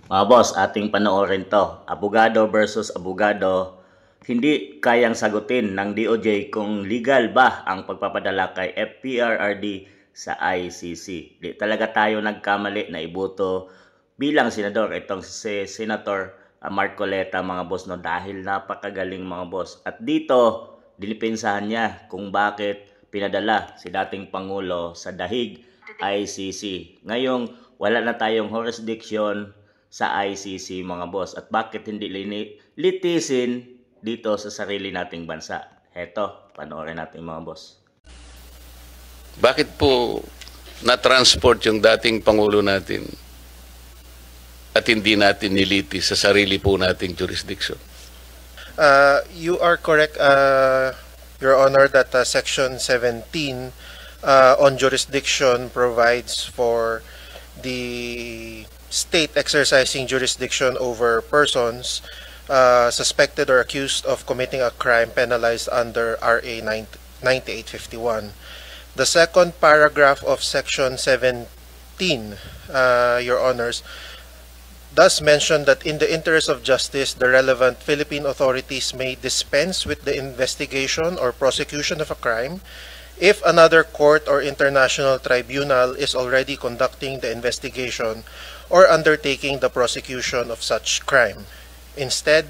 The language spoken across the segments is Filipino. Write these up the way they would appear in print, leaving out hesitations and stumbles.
Mga boss, ating panoorin to. Abogado versus abogado. Hindi kayang sagutin ng DOJ kung legal ba ang pagpapadala kay FPRRD sa ICC. Di talaga tayo nagkamali na iboto bilang senador. Itong si Senator Marcoleta mga boss no, dahil napakagaling mga boss. At dito, dinipensahan niya kung bakit pinadala si dating Pangulo sa dahig ICC. Ngayong wala na tayong jurisdiction sa ICC mga boss at bakit hindi litisin dito sa sarili nating bansa. Heto, panoorin natin mga boss. Bakit po na-transport yung dating Pangulo natin at hindi natin nilitis sa sarili po nating jurisdiction? You are correct, Your Honor, that Section 17 on jurisdiction provides for the state exercising jurisdiction over persons suspected or accused of committing a crime penalized under RA 9851. The second paragraph of Section 17, Your Honors, does mention that in the interest of justice, the relevant Philippine authorities may dispense with the investigation or prosecution of a crime if another court or international tribunal is already conducting the investigation or undertaking the prosecution of such crime. Instead,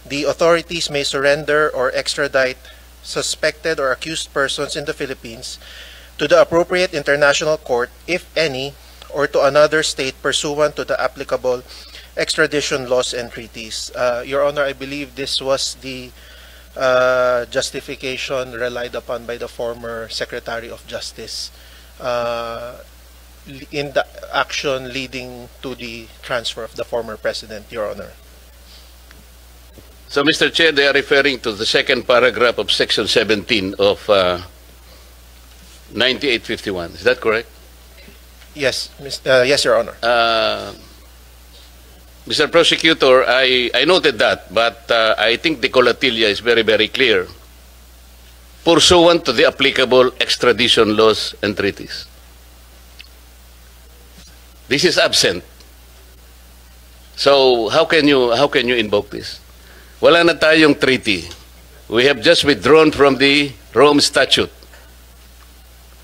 the authorities may surrender or extradite suspected or accused persons in the Philippines to the appropriate international court, if any, or to another state pursuant to the applicable extradition laws and treaties. Your Honor, I believe this was the justification relied upon by the former Secretary of Justice in the action leading to the transfer of the former President, Your Honor. So, Mr. Chair, they are referring to the second paragraph of Section 17 of 9851. Is that correct? Yes, yes, Your Honor. Mr. Prosecutor, I noted that, but I think the colatilia is very, very clear. Pursuant to the applicable extradition laws and treaties. This is absent. So how can you invoke this? Wala na tayong treaty. We have just withdrawn from the Rome Statute.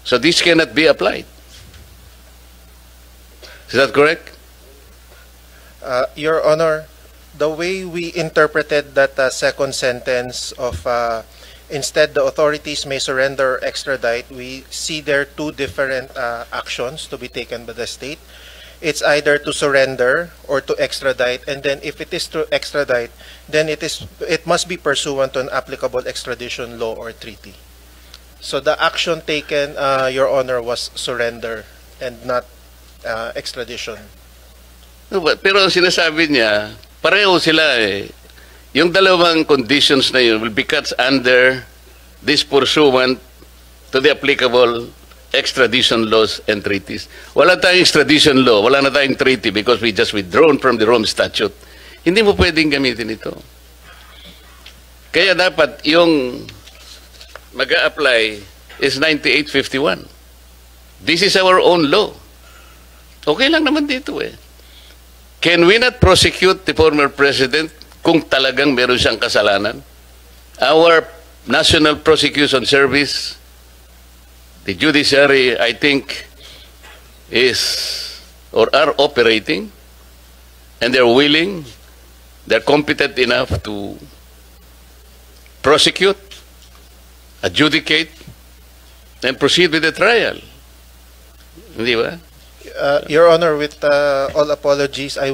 So this cannot be applied. Is that correct? Your Honor, the way we interpreted that second sentence of instead the authorities may surrender or extradite, we see there two different actions to be taken by the state. It's either to surrender or to extradite, and then if it is to extradite, then it must be pursuant to an applicable extradition law or treaty. So the action taken, Your Honor, was surrender and not extradition. No, pero sinasabi niya, pareho sila eh. Yung dalawang conditions na yun will be cut under this pursuant to the applicable extradition laws and treaties. Wala tayong extradition law, wala na tayong treaty because we just withdrawn from the Rome Statute. Hindi mo pwedeng gamitin ito. Kaya dapat yung mag-a-apply is 9851. This is our own law. Okay lang naman dito eh. Can we not prosecute the former president kung talagang meron siyang kasalanan? Our National Prosecution Service, the judiciary, I think, is or are operating, and they're willing, they're competent enough to prosecute, adjudicate, and proceed with the trial. Hindi ba? Your Honor, with all apologies, I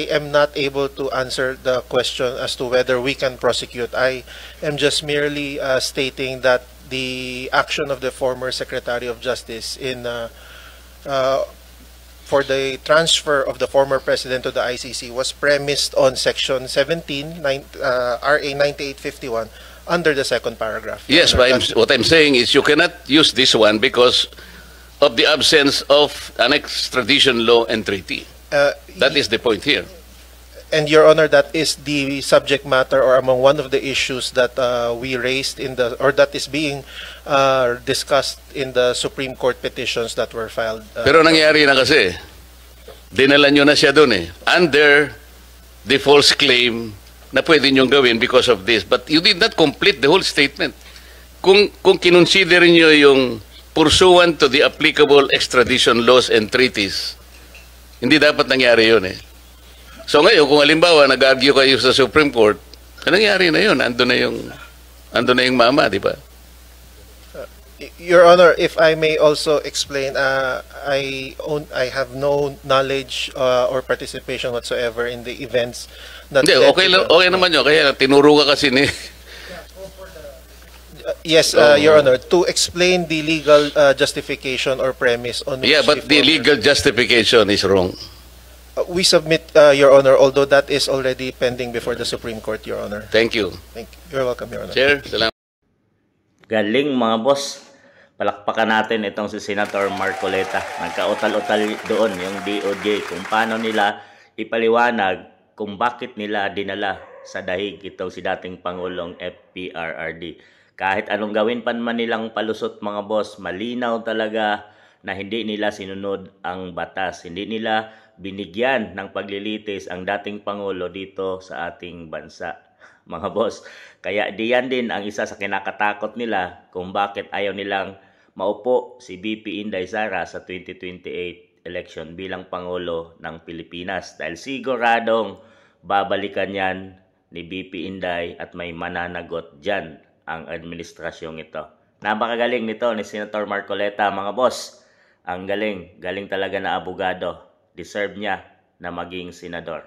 am not able to answer the question as to whether we can prosecute. I am just merely stating that the action of the former Secretary of Justice in for the transfer of the former president to the ICC was premised on Section 17, RA 9851, under the second paragraph. Yes, but what I'm saying is you cannot use this one because of the absence of an extradition law and treaty. That is the point here. And Your Honor, that is the subject matter or among one of the issues that we raised in the, or that is being discussed in the Supreme Court petitions that were filed. Pero nangyari na kasi. dinala nyo na siya doon eh. Under the false claim na pwede nyo gawin because of this. But you did not complete the whole statement. Kung kinonsider nyo yung pursuant to the applicable extradition laws and treaties, hindi dapat nangyari yun eh. So ngayon, kung halimbawa nag-argue kayo sa Supreme Court, nangyari na yun. Ando na yung mama, di ba? Your Honor, if I may also explain, I have no knowledge or participation whatsoever in the events that Hindi, led okay, to okay naman yun. Kaya tinuro ka kasi ni... Yes, Your Honor, to explain the legal justification or premise on which Yeah, but the legal justification is wrong. we submit, Your Honor, although that is already pending before the Supreme Court, Your Honor. Thank you. Thank you. You're welcome, Your Honor. Chair, salamat. Galing mga boss. Palakpakan natin itong si Senator Marcoleta. Nagkautal-utal doon yung DOJ kung paano nila ipaliwanag kung bakit nila dinala sa dahig itong si dating Pangulong FPRRD. Kahit anong gawin pa man nilang palusot mga boss, malinaw talaga na hindi nila sinunod ang batas. Hindi nila binigyan ng paglilitis ang dating Pangulo dito sa ating bansa. Mga boss, kaya diyan din ang isa sa kinakatakot nila kung bakit ayaw nilang maupo si BP Inday Sara sa 2028 election bilang Pangulo ng Pilipinas dahil siguradong babalikan yan ni BP Inday at may mananagot dyan ang administrasyong ito. Napakagaling nito ni Senator Marcoleta mga boss. Ang galing talaga na abogado. Deserve niya na maging senador.